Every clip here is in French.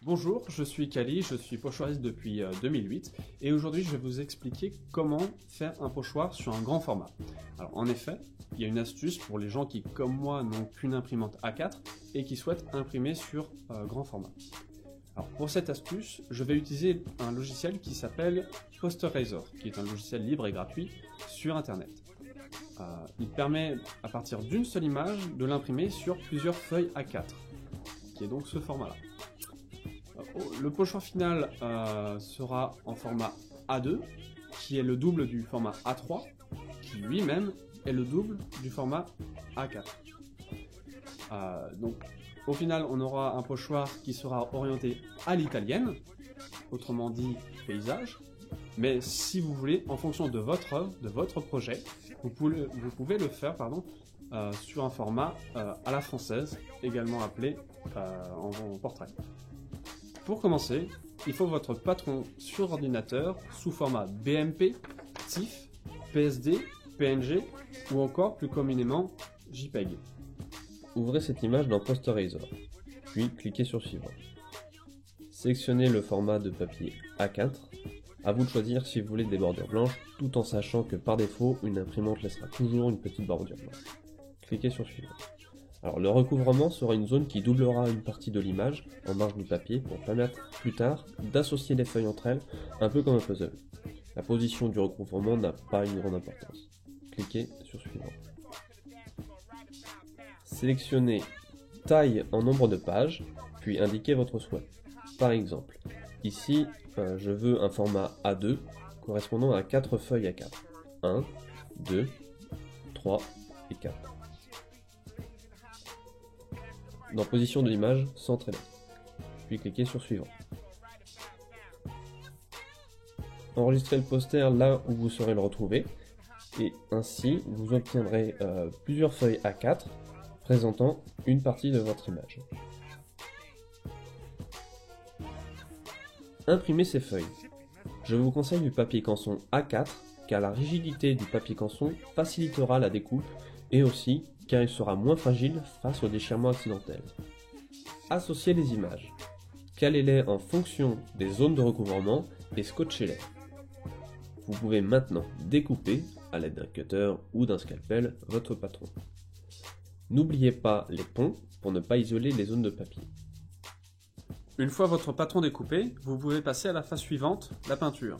Bonjour, je suis Kali, je suis pochoiriste depuis 2008 et aujourd'hui je vais vous expliquer comment faire un pochoir sur un grand format. Alors en effet, il y a une astuce pour les gens qui, comme moi, n'ont qu'une imprimante A4 et qui souhaitent imprimer sur grand format. Alors pour cette astuce, je vais utiliser un logiciel qui s'appelle Posterizer, qui est un logiciel libre et gratuit sur internet. Il permet à partir d'une seule image de l'imprimer sur plusieurs feuilles A4, qui est donc ce format-là. Le pochoir final sera en format A2, qui est le double du format A3, qui lui-même est le double du format A4. Donc, au final, on aura un pochoir qui sera orienté à l'italienne, autrement dit paysage, mais si vous voulez, en fonction de votre œuvre, de votre projet, vous pouvez le faire sur un format à la française, également appelé en portrait. Pour commencer, il faut votre patron sur ordinateur sous format BMP, TIFF, PSD, PNG ou encore plus communément JPEG. Ouvrez cette image dans Posterizer, puis cliquez sur Suivant. Sélectionnez le format de papier A4. À vous de choisir si vous voulez des bordures blanches, tout en sachant que par défaut, une imprimante laissera toujours une petite bordure blanche. Cliquez sur Suivant. Alors, le recouvrement sera une zone qui doublera une partie de l'image en marge du papier pour permettre plus tard d'associer les feuilles entre elles, un peu comme un puzzle. La position du recouvrement n'a pas une grande importance. Cliquez sur Suivant. Sélectionnez Taille en nombre de pages, puis indiquez votre souhait. Par exemple, ici, je veux un format A2 correspondant à 4 feuilles A4. 1, 2, 3 et 4. Dans Position de l'image, centrez-la. Puis cliquez sur Suivant. Enregistrez le poster là où vous saurez le retrouver, et ainsi vous obtiendrez plusieurs feuilles A4 présentant une partie de votre image. Imprimez ces feuilles. Je vous conseille du papier canson A4 car la rigidité du papier canson facilitera la découpe et aussi car il sera moins fragile face au déchirement accidentel. Associez les images. Calez-les en fonction des zones de recouvrement et scotchez-les. Vous pouvez maintenant découper, à l'aide d'un cutter ou d'un scalpel, votre patron. N'oubliez pas les ponts pour ne pas isoler les zones de papier. Une fois votre patron découpé, vous pouvez passer à la phase suivante, la peinture.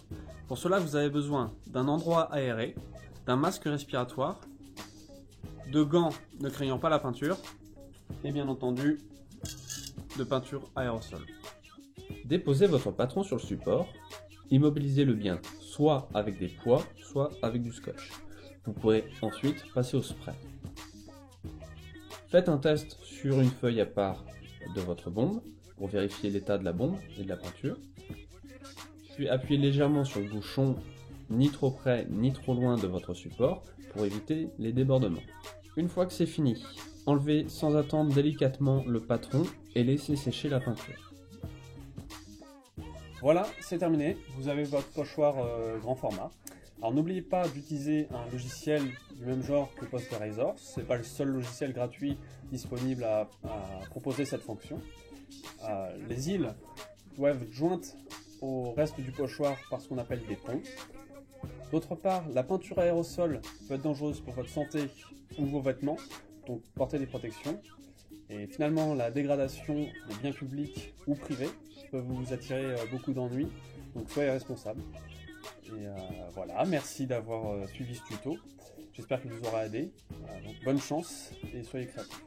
Pour cela, vous avez besoin d'un endroit aéré, d'un masque respiratoire, de gants ne craignant pas la peinture, et bien entendu, de peinture aérosol. Déposez votre patron sur le support, immobilisez-le bien, soit avec des poids, soit avec du scotch. Vous pourrez ensuite passer au spray. Faites un test sur une feuille à part de votre bombe, pour vérifier l'état de la bombe et de la peinture. Puis appuyez légèrement sur le bouchon, ni trop près ni trop loin de votre support, pour éviter les débordements. Une fois que c'est fini, enlevez sans attendre délicatement le patron et laissez sécher la peinture. Voilà, c'est terminé, vous avez votre pochoir grand format. Alors n'oubliez pas d'utiliser un logiciel du même genre que Posterizer, ce n'est pas le seul logiciel gratuit disponible à proposer cette fonction. Les îles doivent être jointes au reste du pochoir par ce qu'on appelle des ponts. D'autre part, la peinture aérosol peut être dangereuse pour votre santé ou vos vêtements, donc portez des protections. Et finalement, la dégradation des biens publics ou privés peut vous attirer beaucoup d'ennuis, donc soyez responsable. Et voilà, merci d'avoir suivi ce tuto, j'espère qu'il vous aura aidé. Donc bonne chance et soyez créatifs.